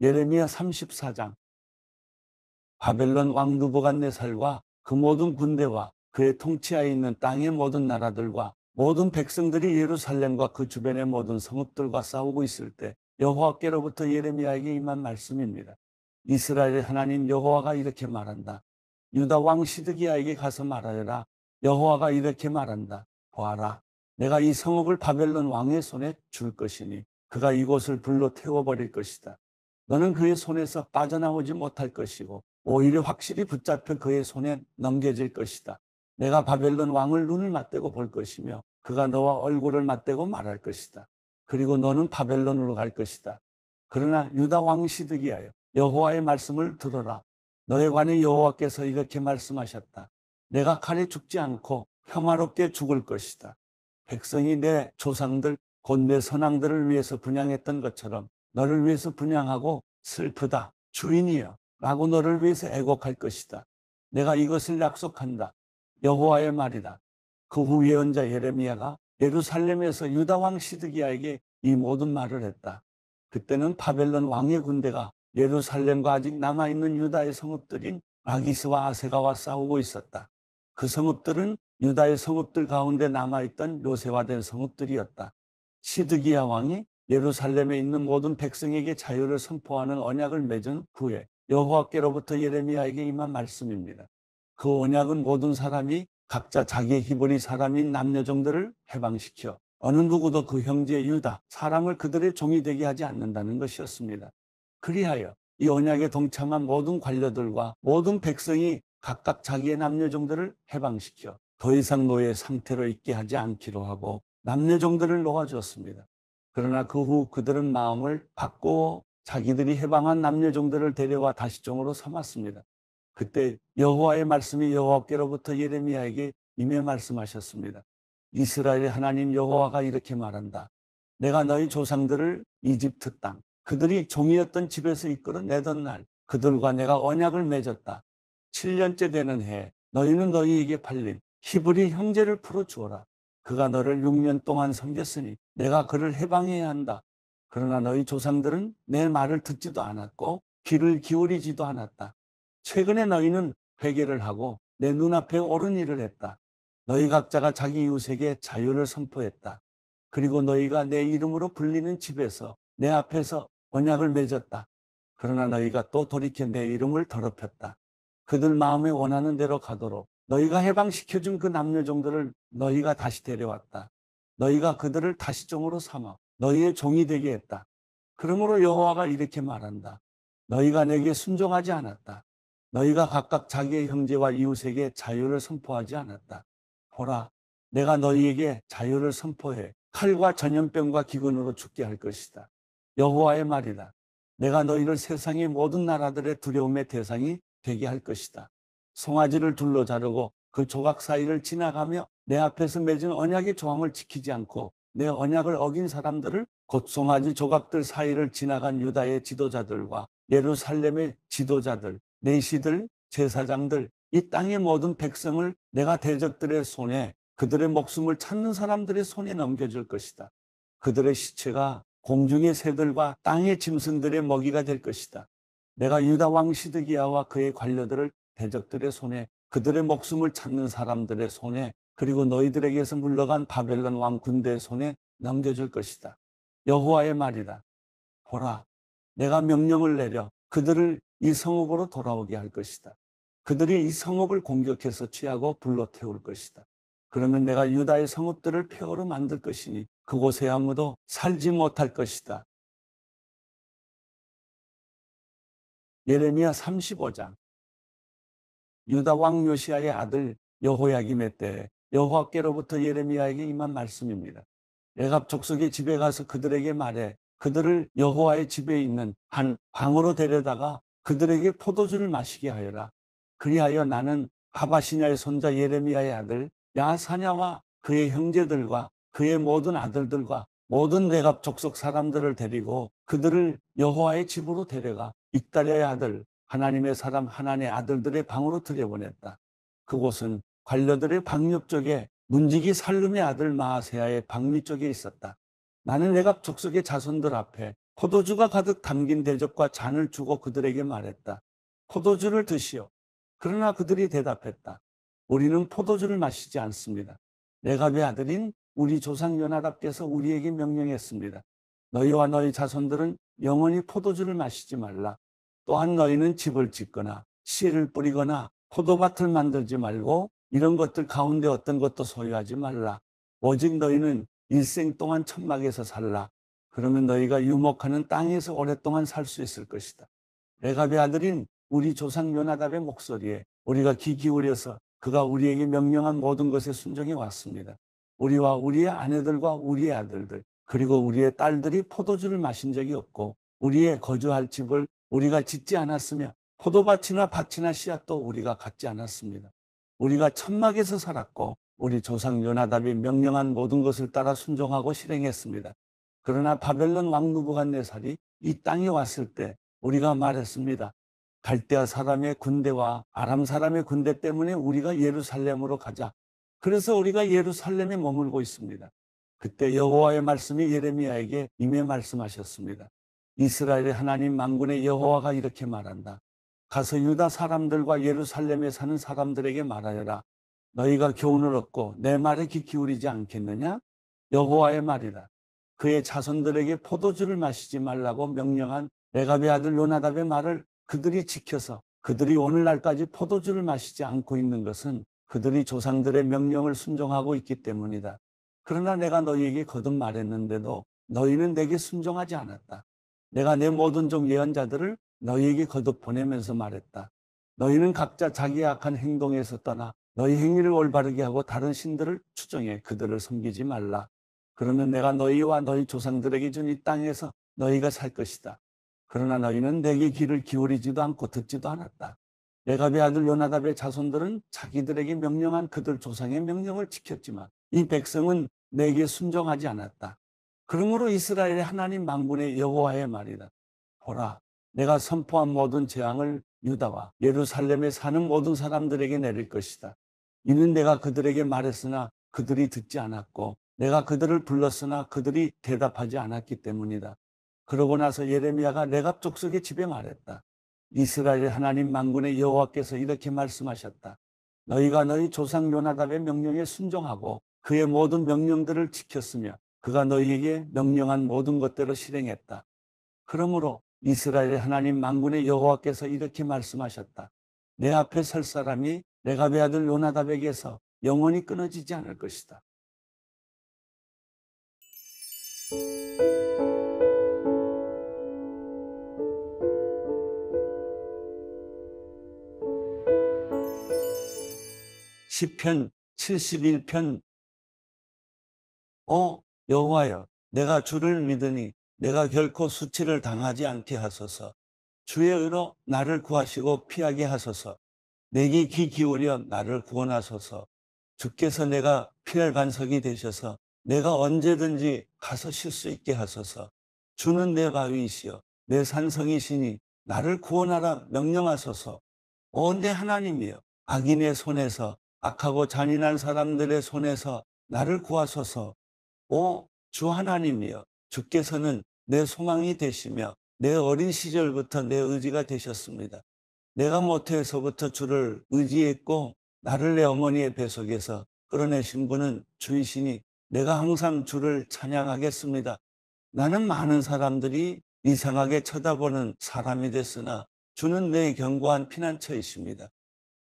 예레미야 34장. 바벨론 왕 느부갓네살과 그 모든 군대와 그의 통치하에 있는 땅의 모든 나라들과 모든 백성들이 예루살렘과 그 주변의 모든 성읍들과 싸우고 있을 때 여호와께로부터 예레미야에게 임한 말씀입니다. 이스라엘의 하나님 여호와가 이렇게 말한다. 유다 왕 시드기야에게 가서 말하여라. 여호와가 이렇게 말한다. 보아라, 내가 이 성읍을 바벨론 왕의 손에 줄 것이니 그가 이곳을 불로 태워버릴 것이다. 너는 그의 손에서 빠져나오지 못할 것이고 오히려 확실히 붙잡혀 그의 손에 넘겨질 것이다. 내가 바벨론 왕을 눈을 맞대고 볼 것이며 그가 너와 얼굴을 맞대고 말할 것이다. 그리고 너는 바벨론으로 갈 것이다. 그러나 유다 왕 시드기야여, 여호와의 말씀을 들어라. 너에 관해 여호와께서 이렇게 말씀하셨다. 내가 칼에 죽지 않고 평화롭게 죽을 것이다. 백성이 내 조상들 곧 내 선왕들을 위해서 분향했던 것처럼 너를 위해서 분향하고 슬프다 주인이여 라고 너를 위해서 애곡할 것이다. 내가 이것을 약속한다. 여호와의 말이다. 그 후 예언자 예레미야가 예루살렘에서 유다 왕 시드기야에게 이 모든 말을 했다. 그때는 바벨론 왕의 군대가 예루살렘과 아직 남아있는 유다의 성읍들인 라기스와 아세가와 싸우고 있었다. 그 성읍들은 유다의 성읍들 가운데 남아있던 요새화된 성읍들이었다. 시드기야 왕이 예루살렘에 있는 모든 백성에게 자유를 선포하는 언약을 맺은 후에 여호와께로부터 예레미야에게 임한 말씀입니다. 그 언약은 모든 사람이 각자 자기의 히브리 사람인 남녀종들을 해방시켜 어느 누구도 그 형제 유다 사람을 그들의 종이 되게 하지 않는다는 것이었습니다. 그리하여 이 언약에 동참한 모든 관료들과 모든 백성이 각각 자기의 남녀종들을 해방시켜 더 이상 노예 상태로 있게 하지 않기로 하고 남녀종들을 놓아주었습니다. 그러나 그 후 그들은 마음을 바꾸어 자기들이 해방한 남녀종들을 데려와 다시 종으로 삼았습니다. 그때 여호와의 말씀이 여호와께로부터 예레미야에게 임해 말씀하셨습니다. 이스라엘의 하나님 여호와가 이렇게 말한다. 내가 너희 조상들을 이집트 땅, 그들이 종이었던 집에서 이끌어내던 날 그들과 내가 언약을 맺었다. 7년째 되는 해에 너희는 너희에게 팔린 히브리 형제를 풀어주어라. 그가 너를 6년 동안 섬겼으니 내가 그를 해방해야 한다. 그러나 너희 조상들은 내 말을 듣지도 않았고 귀를 기울이지도 않았다. 최근에 너희는 회개를 하고 내 눈앞에 옳은 일을 했다. 너희 각자가 자기 이웃에게 자유를 선포했다. 그리고 너희가 내 이름으로 불리는 집에서 내 앞에서 언약을 맺었다. 그러나 너희가 또 돌이켜 내 이름을 더럽혔다. 그들 마음에 원하는 대로 가도록 너희가 해방시켜준 그 남녀종들을 너희가 다시 데려왔다. 너희가 그들을 다시 종으로 삼아 너희의 종이 되게 했다. 그러므로 여호와가 이렇게 말한다. 너희가 내게 순종하지 않았다. 너희가 각각 자기의 형제와 이웃에게 자유를 선포하지 않았다. 보라, 내가 너희에게 자유를 선포해 칼과 전염병과 기근으로 죽게 할 것이다. 여호와의 말이다. 내가 너희를 세상의 모든 나라들의 두려움의 대상이 되게 할 것이다. 송아지를 둘러 자르고 그 조각 사이를 지나가며 내 앞에서 맺은 언약의 조항을 지키지 않고 내 언약을 어긴 사람들을 곧 송아지 조각들 사이를 지나간 유다의 지도자들과 예루살렘의 지도자들, 내시들, 제사장들, 이 땅의 모든 백성을 내가 대적들의 손에 그들의 목숨을 찾는 사람들의 손에 넘겨줄 것이다. 그들의 시체가 공중의 새들과 땅의 짐승들의 먹이가 될 것이다. 내가 유다 왕 시드기야와 그의 관료들을 대적들의 손에 그들의 목숨을 찾는 사람들의 손에 그리고 너희들에게서 물러간 바벨론 왕 군대의 손에 넘겨줄 것이다. 여호와의 말이다. 보라, 내가 명령을 내려 그들을 이 성읍으로 돌아오게 할 것이다. 그들이 이 성읍을 공격해서 취하고 불로 태울 것이다. 그러면 내가 유다의 성읍들을 폐허로 만들 것이니 그곳에 아무도 살지 못할 것이다. 예레미야 35장. 유다 왕 요시야의 아들 여호야김의 때에 여호와께로부터 예레미야에게 임한 말씀입니다. 레갑 족속의 집에 가서 그들에게 말해 그들을 여호와의 집에 있는 한 방으로 데려다가 그들에게 포도주를 마시게 하여라. 그리하여 나는 하바시냐의 손자 예레미야의 아들 야사냐와 그의 형제들과 그의 모든 아들들과 모든 레갑 족속 사람들을 데리고 그들을 여호와의 집으로 데려가 익달랴의 아들 하나님의 사람 하나님의 아들들의 방으로 들여보냈다. 그곳은 관료들의 방옆 쪽에 문지기 살룸의 아들 마아세야의 방위 쪽에 있었다. 나는 레갑 족속의 자손들 앞에 포도주가 가득 담긴 대접과 잔을 주고 그들에게 말했다. 포도주를 드시오. 그러나 그들이 대답했다. 우리는 포도주를 마시지 않습니다. 레갑의 아들인 우리 조상 요나답께서 우리에게 명령했습니다. 너희와 너희 자손들은 영원히 포도주를 마시지 말라. 또한 너희는 집을 짓거나 씨를 뿌리거나 포도밭을 만들지 말고 이런 것들 가운데 어떤 것도 소유하지 말라. 오직 너희는 일생 동안 천막에서 살라. 그러면 너희가 유목하는 땅에서 오랫동안 살 수 있을 것이다. 레갑의 아들인 우리 조상 요나답의 목소리에 우리가 귀 기울여서 그가 우리에게 명령한 모든 것에 순종해 왔습니다. 우리와 우리의 아내들과 우리의 아들들 그리고 우리의 딸들이 포도주를 마신 적이 없고 우리의 거주할 집을 우리가 짓지 않았으며 포도밭이나 밭이나 씨앗도 우리가 갖지 않았습니다. 우리가 천막에서 살았고 우리 조상 요나답이 명령한 모든 것을 따라 순종하고 실행했습니다. 그러나 바벨론 왕 느부갓네살이 이 땅에 왔을 때 우리가 말했습니다. 갈대아 사람의 군대와 아람 사람의 군대 때문에 우리가 예루살렘으로 가자. 그래서 우리가 예루살렘에 머물고 있습니다. 그때 여호와의 말씀이 예레미야에게 임해 말씀하셨습니다. 이스라엘의 하나님 만군의 여호와가 이렇게 말한다. 가서 유다 사람들과 예루살렘에 사는 사람들에게 말하여라. 너희가 교훈을 얻고 내 말에 귀 기울이지 않겠느냐? 여호와의 말이다. 그의 자손들에게 포도주를 마시지 말라고 명령한 레갑의 아들 요나답의 말을 그들이 지켜서 그들이 오늘날까지 포도주를 마시지 않고 있는 것은 그들이 조상들의 명령을 순종하고 있기 때문이다. 그러나 내가 너희에게 거듭 말했는데도 너희는 내게 순종하지 않았다. 내가 내 모든 종 예언자들을 너희에게 거듭 보내면서 말했다. 너희는 각자 자기의 악한 행동에서 떠나 너희 행위를 올바르게 하고 다른 신들을 추종해 그들을 섬기지 말라. 그러면 내가 너희와 너희 조상들에게 준 이 땅에서 너희가 살 것이다. 그러나 너희는 내게 귀를 기울이지도 않고 듣지도 않았다. 레갑의 아들 요나답의 자손들은 자기들에게 명령한 그들 조상의 명령을 지켰지만 이 백성은 내게 순종하지 않았다. 그러므로 이스라엘의 하나님 만군의 여호와의 말이다. 보라, 내가 선포한 모든 재앙을 유다와 예루살렘에 사는 모든 사람들에게 내릴 것이다. 이는 내가 그들에게 말했으나 그들이 듣지 않았고 내가 그들을 불렀으나 그들이 대답하지 않았기 때문이다. 그러고 나서 예레미야가 레갑 족속의 집에 말했다. 이스라엘의 하나님 만군의 여호와께서 이렇게 말씀하셨다. 너희가 너희 조상 요나답의 명령에 순종하고 그의 모든 명령들을 지켰으며 그가 너희에게 명령한 모든 것대로 실행했다. 그러므로 이스라엘의 하나님 만군의 여호와께서 이렇게 말씀하셨다. 내 앞에 설 사람이 레갑의 아들 요나답에게서 영원히 끊어지지 않을 것이다. 시편 71편. 여호와여, 내가 주를 믿으니 내가 결코 수치를 당하지 않게 하소서. 주의 의로 나를 구하시고 피하게 하소서. 내게 귀 기울여 나를 구원하소서. 주께서 내가 피할 반석이 되셔서 내가 언제든지 가서 쉴 수 있게 하소서. 주는 내 바위이시여 내 산성이시니 나를 구원하라 명령하소서. 내 하나님이여, 악인의 손에서 악하고 잔인한 사람들의 손에서 나를 구하소서. 주 하나님이여, 주께서는 내 소망이 되시며 내 어린 시절부터 내 의지가 되셨습니다. 내가 모태에서부터 주를 의지했고 나를 내 어머니의 뱃속에서 끌어내신 분은 주이시니 내가 항상 주를 찬양하겠습니다. 나는 많은 사람들이 이상하게 쳐다보는 사람이 됐으나 주는 내 견고한 피난처이십니다.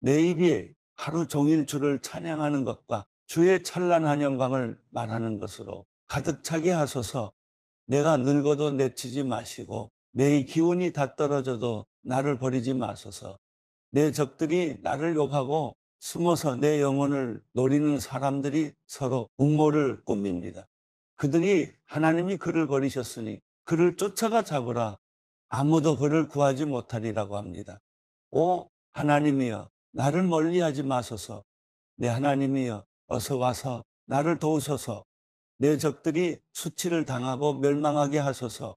내 입이 하루 종일 주를 찬양하는 것과 주의 찬란한 영광을 말하는 것으로 가득 차게 하소서. 내가 늙어도 내치지 마시고 내 기운이 다 떨어져도 나를 버리지 마소서. 내 적들이 나를 욕하고 숨어서 내 영혼을 노리는 사람들이 서로 음모를 꾸밉니다. 그들이 하나님이 그를 버리셨으니 그를 쫓아가 잡으라. 아무도 그를 구하지 못하리라고 합니다. 하나님이여, 나를 멀리하지 마소서. 내 하나님이여, 어서 와서 나를 도우소서. 내 적들이 수치를 당하고 멸망하게 하소서.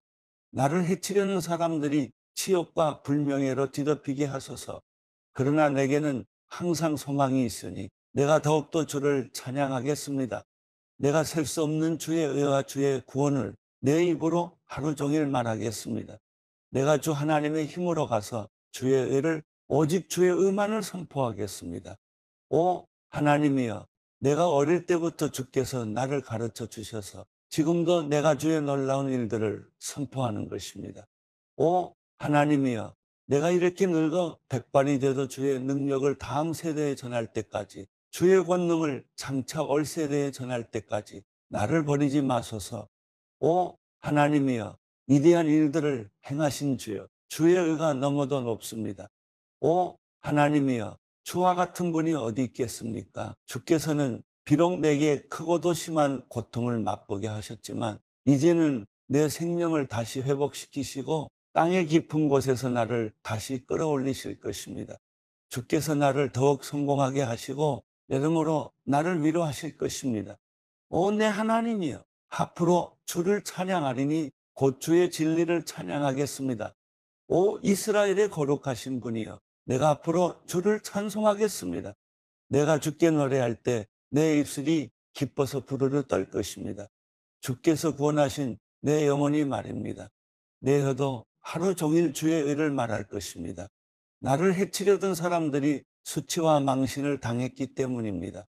나를 해치려는 사람들이 치욕과 불명예로 뒤덮이게 하소서. 그러나 내게는 항상 소망이 있으니 내가 더욱더 주를 찬양하겠습니다. 내가 셀 수 없는 주의 의와 주의 구원을 내 입으로 하루 종일 말하겠습니다. 내가 주 하나님의 힘으로 가서 주의 의를 오직 주의 의만을 선포하겠습니다. 오 하나님이여, 내가 어릴 때부터 주께서 나를 가르쳐 주셔서 지금도 내가 주의 놀라운 일들을 선포하는 것입니다. 오 하나님이여, 내가 이렇게 늙어 백발이 돼도 주의 능력을 다음 세대에 전할 때까지, 주의 권능을 장차 올 세대에 전할 때까지 나를 버리지 마소서. 오 하나님이여, 위대한 일들을 행하신 주여, 주의 의가 너무도 높습니다. 오 하나님이여, 주와 같은 분이 어디 있겠습니까? 주께서는 비록 내게 크고도 심한 고통을 맛보게 하셨지만 이제는 내 생명을 다시 회복시키시고 땅의 깊은 곳에서 나를 다시 끌어올리실 것입니다. 주께서 나를 더욱 성공하게 하시고 여러모로 나를 위로하실 것입니다. 오 내 하나님이여, 앞으로 주를 찬양하리니 곧 주의 진리를 찬양하겠습니다. 오 이스라엘의 거룩하신 분이여, 내가 앞으로 주를 찬송하겠습니다. 내가 주께 노래할 때 내 입술이 기뻐서 부르르 떨 것입니다. 주께서 구원하신 내 영혼이 말입니다. 내 혀도 하루 종일 주의 의를 말할 것입니다. 나를 해치려던 사람들이 수치와 망신을 당했기 때문입니다.